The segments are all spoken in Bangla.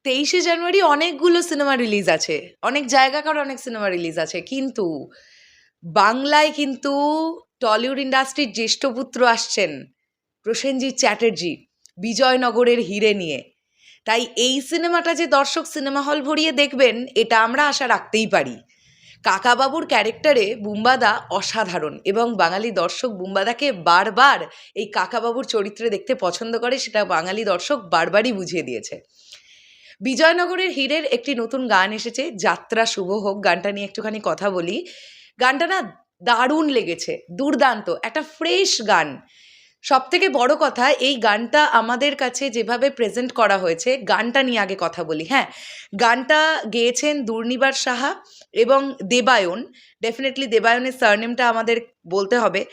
23শে জানুয়ারি অনেকগুলো সিনেমা রিলিজ আছে, অনেক জায়গাকার অনেক সিনেমা রিলিজ আছে, কিন্তু বাংলায় কিন্তু টলিউড ইন্ডাস্ট্রির জ্যেষ্ঠ পুত্র আসছেন প্রসেনজিৎ চ্যাটার্জি বিজয়নগরের হিরে নিয়ে। তাই এই সিনেমাটা যে দর্শক সিনেমা হল ভরিয়ে দেখবেন এটা আমরা আশা রাখতেই পারি। কাকাবাবুর ক্যারেক্টারে বুম্বাদা অসাধারণ এবং বাঙালি দর্শক বুম্বাদাকে বারবার এই কাকাবাবুর চরিত্রে দেখতে পছন্দ করে, সেটা বাঙালি দর্শক বারবারই বুঝিয়ে দিয়েছে। বিজয়নগরের হীরের একটি নতুন গান এসেছে, যাত্রা শুভ হোক। গানটা নিয়ে একটুখানি কথা বলি। গানটা না দারুণ লেগেছে, দুর্দান্ত একটা ফ্রেশ গান। সবথেকে বড় কথা, এই গানটা আমাদের কাছে যেভাবে প্রেজেন্ট করা হয়েছে, গানটা নিয়ে আগে কথা বলি। হ্যাঁ, গানটা গেয়েছেন দুর্নিবার সাহা এবং দেবায়ন। ডেফিনেটলি দেবায়নের সারনেমটা আমাদের বলতে হবে।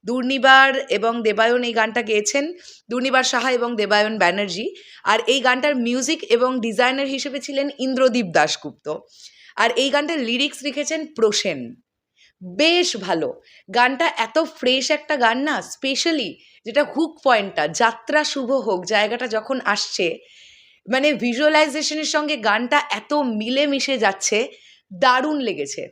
দুর্নিবার এবং দেবায়ন এই গানটা গেয়েছেন, দুর্নিবার সাহা এবং দেবায়ন ব্যানার্জি। আর এই গানটার মিউজিক এবং ডিজাইনার হিসেবে ছিলেন ইন্দ্রদীপ দাশগুপ্ত। আর এই গানটার লিরিক্স লিখেছেন প্রসেন। বেশ ভালো গানটা, এত ফ্রেশ একটা গান না। স্পেশালি যেটা হুক পয়েন্টটা, যাত্রা শুভ হোক জায়গাটা যখন আসছে, মানে ভিজুয়ালাইজেশনের সঙ্গে গানটা এত মিলে মিশে যাচ্ছে, দারুণ লেগেছে।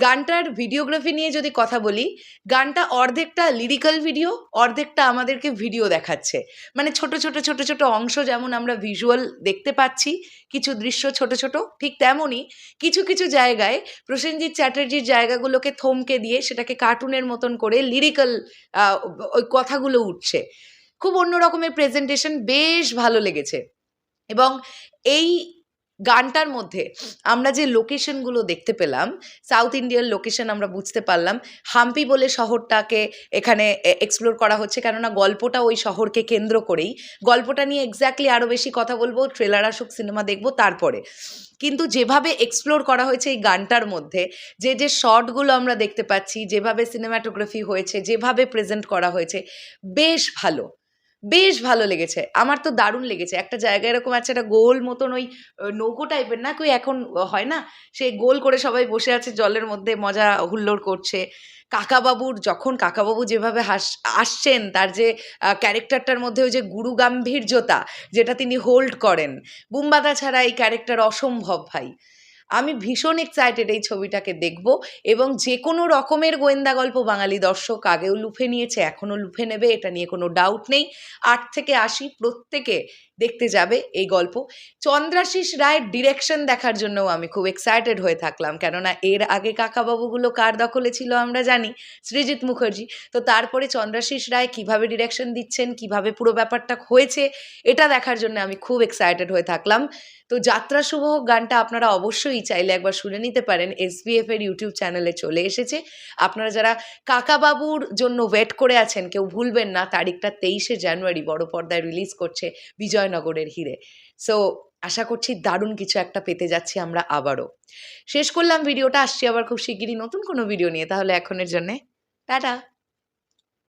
গানটার ভিডিওগ্রাফি নিয়ে যদি কথা বলি, গানটা অর্ধেকটা লিরিক্যাল ভিডিও, অর্ধেকটা আমাদেরকে ভিডিও দেখাচ্ছে। মানে ছোট ছোট ছোট ছোট অংশ যেমন আমরা ভিজুয়াল দেখতে পাচ্ছি, কিছু দৃশ্য ছোট ছোট, ঠিক তেমনই কিছু কিছু জায়গায় প্রসেনজিৎ চ্যাটার্জির জায়গাগুলোকে থমকে দিয়ে সেটাকে কার্টুনের মতন করে লিরিক্যাল ওই কথাগুলো উঠছে। খুব অন্য রকমের প্রেজেন্টেশন, বেশ ভালো লেগেছে। এবং এই গানটার মধ্যে আমরা যে লোকেশনগুলো দেখতে পেলাম, সাউথ ইন্ডিয়ান লোকেশন আমরা বুঝতে পারলাম। হাম্পি বলে শহরটাকে এখানে এক্সপ্লোর করা হচ্ছে, কেননা গল্পটা ওই শহরকে কেন্দ্র করেই। গল্পটা নিয়ে এক্স্যাক্টলি আরও বেশি কথা বলবো, ট্রেলার আসুক, সিনেমা দেখবো তারপরে। কিন্তু যেভাবে এক্সপ্লোর করা হয়েছে এই গানটার মধ্যে, যে যে শর্টগুলো আমরা দেখতে পাচ্ছি, যেভাবে সিনেমাটোগ্রাফি হয়েছে, যেভাবে প্রেজেন্ট করা হয়েছে, বেশ ভালো, বেশ ভালো লেগেছে। আমার তো দারুণ লেগেছে। একটা জায়গায় এরকম আছে, একটা গোল মতন ওই নৌকো টাইপের না, কই এখন হয় না, সেই গোল করে সবাই বসে আছে জলের মধ্যে, মজা হুল্লোড় করছে। কাকাবাবু যেভাবে আসছেন, তার যে ক্যারেক্টারটার মধ্যে ওই যে গুরু গাম্ভীর্যতা যেটা তিনি হোল্ড করেন, বুম্বাদা ছাড়া এই ক্যারেক্টার অসম্ভব ভাই। আমি ভীষণ এক্সাইটেড এই ছবিটাকে দেখব, এবং যে কোনো রকমের গোয়েন্দা গল্প বাঙালি দর্শক আগেও লুফে নিয়েছে, এখনও লুফে নেবে, এটা নিয়ে কোনো ডাউট নেই। 8 থেকে 80 প্রত্যেকে দেখতে যাবে এই গল্প। চন্দ্রাশিস রায়ের ডিরেকশন দেখার জন্যও আমি খুব এক্সাইটেড হয়ে থাকলাম, কেননা এর আগে কাকাবাবুগুলো কার দখলে ছিল আমরা জানি, সৃজিত মুখার্জি। তো তারপরে চন্দ্রাশিস রায় কীভাবে ডিরেকশন দিচ্ছেন, কিভাবে পুরো ব্যাপারটা হয়েছে, এটা দেখার জন্য আমি খুব এক্সাইটেড হয়ে থাকলাম। তো যাত্রা শুভ হোক গানটা আপনারা অবশ্যই চাইলে একবার শুনে নিতে পারেন, SBF এর ইউটিউব চ্যানেলে চলে এসেছে। আপনারা যারা কাকাবাবুর জন্য ওয়েট করে আছেন, কেউ ভুলবেন না, তারিখটা 23শে জানুয়ারি বড় পর্দায় রিলিজ করছে বিজয়নগরের হিরে। সো আশা করছি দারুণ কিছু একটা পেতে যাচ্ছি আমরা আবারও। শেষ করলাম ভিডিওটা, আসছি আবার খুব শিগগিরই নতুন কোনো ভিডিও নিয়ে। তাহলে এখনের জন্যে টাটা।